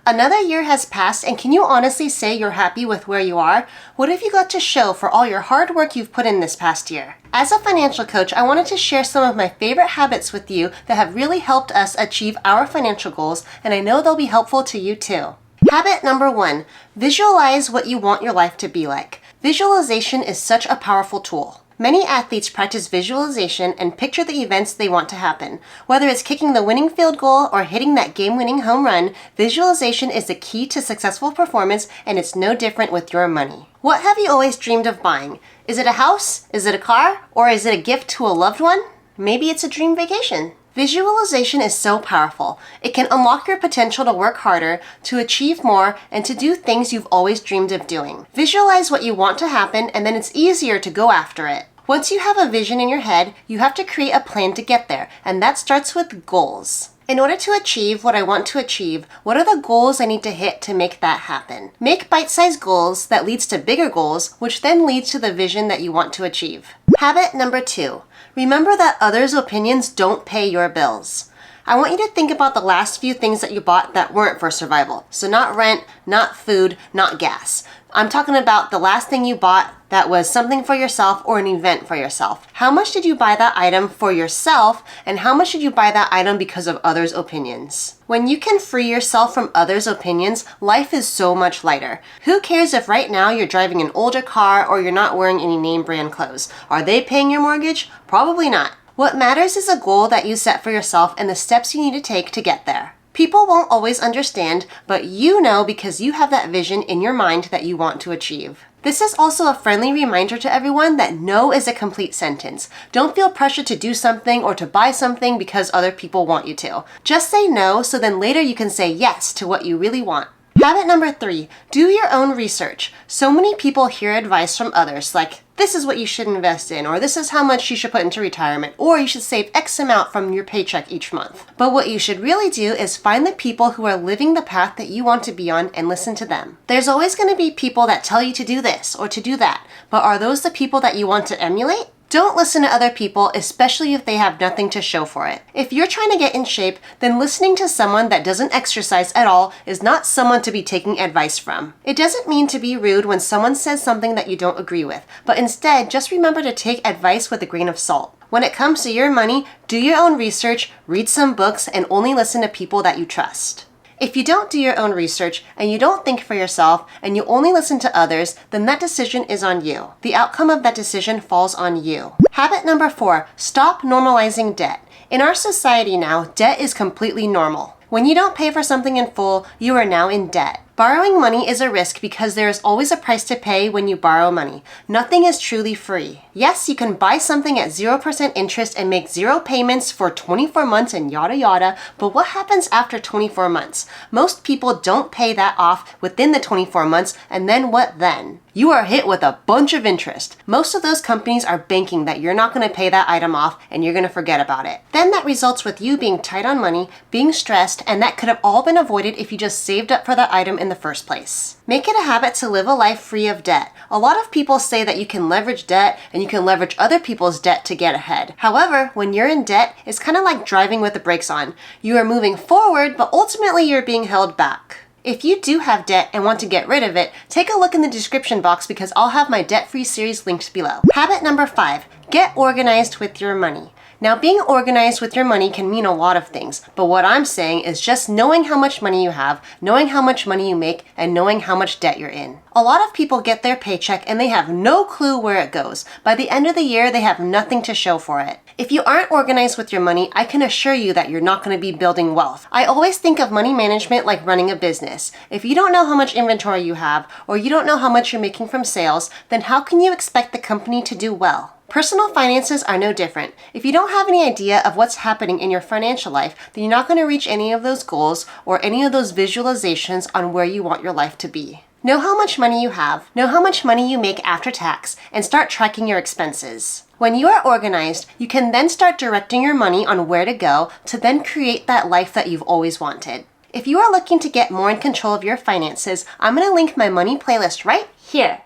Another year has passed, and can you honestly say you're happy with where you are? What have you got to show for all your hard work you've put in this past year? As a financial coach, I wanted to share some of my favorite habits with you that have really helped us achieve our financial goals, and I know they'll be helpful to you too. Habit number 1, visualize what you want your life to be like. Visualization is such a powerful tool. Many athletes practice visualization and picture the events they want to happen. Whether it's kicking the winning field goal or hitting that game-winning home run, visualization is the key to successful performance, and it's no different with your money. What have you always dreamed of buying? Is it a house? Is it a car? Or is it a gift to a loved one? Maybe it's a dream vacation. Visualization is so powerful. It can unlock your potential to work harder, to achieve more, and to do things you've always dreamed of doing. Visualize what you want to happen, and then it's easier to go after it. Once you have a vision in your head, you have to create a plan to get there, and that starts with goals. In order to achieve what I want to achieve, what are the goals I need to hit to make that happen? Make bite-sized goals that leads to bigger goals, which then leads to the vision that you want to achieve. Habit number 2, remember that others' opinions don't pay your bills. I want you to think about the last few things that you bought that weren't for survival. So not rent, not food, not gas. I'm talking about the last thing you bought that was something for yourself or an event for yourself. How much did you buy that item for yourself, and how much did you buy that item because of others' opinions? When you can free yourself from others' opinions, life is so much lighter. Who cares if right now you're driving an older car or you're not wearing any name brand clothes? Are they paying your mortgage? Probably not. What matters is a goal that you set for yourself and the steps you need to take to get there. People won't always understand, but you know because you have that vision in your mind that you want to achieve. This is also a friendly reminder to everyone that no is a complete sentence. Don't feel pressured to do something or to buy something because other people want you to. Just say no so then later you can say yes to what you really want. Habit number 3, do your own research. So many people hear advice from others like, this is what you should invest in, or this is how much you should put into retirement, or you should save X amount from your paycheck each month. But what you should really do is find the people who are living the path that you want to be on and listen to them. There's always going to be people that tell you to do this or to do that, but are those the people that you want to emulate? Don't listen to other people, especially if they have nothing to show for it. If you're trying to get in shape, then listening to someone that doesn't exercise at all is not someone to be taking advice from. It doesn't mean to be rude when someone says something that you don't agree with, but instead, just remember to take advice with a grain of salt. When it comes to your money, do your own research, read some books, and only listen to people that you trust. If you don't do your own research and you don't think for yourself and you only listen to others, then that decision is on you. The outcome of that decision falls on you. Habit number 4, stop normalizing debt. In our society now, debt is completely normal. When you don't pay for something in full, you are now in debt. Borrowing money is a risk because there is always a price to pay when you borrow money. Nothing is truly free. Yes, you can buy something at 0% interest and make 0 payments for 24 months and yada yada, but what happens after 24 months? Most people don't pay that off within the 24 months, and then what then? You are hit with a bunch of interest. Most of those companies are banking that you're not going to pay that item off and you're going to forget about it. Then that results with you being tight on money, being stressed, and that could have all been avoided if you just saved up for that item in the first place. Make it a habit to live a life free of debt. A lot of people say that you can leverage debt and you can leverage other people's debt to get ahead. However, when you're in debt, it's kind of like driving with the brakes on. You are moving forward, but ultimately you're being held back. If you do have debt and want to get rid of it, take a look in the description box because I'll have my debt-free series linked below. Habit number 5, get organized with your money. Now, being organized with your money can mean a lot of things, but what I'm saying is just knowing how much money you have, knowing how much money you make, and knowing how much debt you're in. A lot of people get their paycheck and they have no clue where it goes. By the end of the year, they have nothing to show for it. If you aren't organized with your money, I can assure you that you're not going to be building wealth. I always think of money management like running a business. If you don't know how much inventory you have, or you don't know how much you're making from sales, then how can you expect the company to do well? Personal finances are no different. If you don't have any idea of what's happening in your financial life, then you're not going to reach any of those goals or any of those visualizations on where you want your life to be. Know how much money you have, know how much money you make after tax, and start tracking your expenses. When you are organized, you can then start directing your money on where to go to then create that life that you've always wanted. If you are looking to get more in control of your finances, I'm going to link my money playlist right here.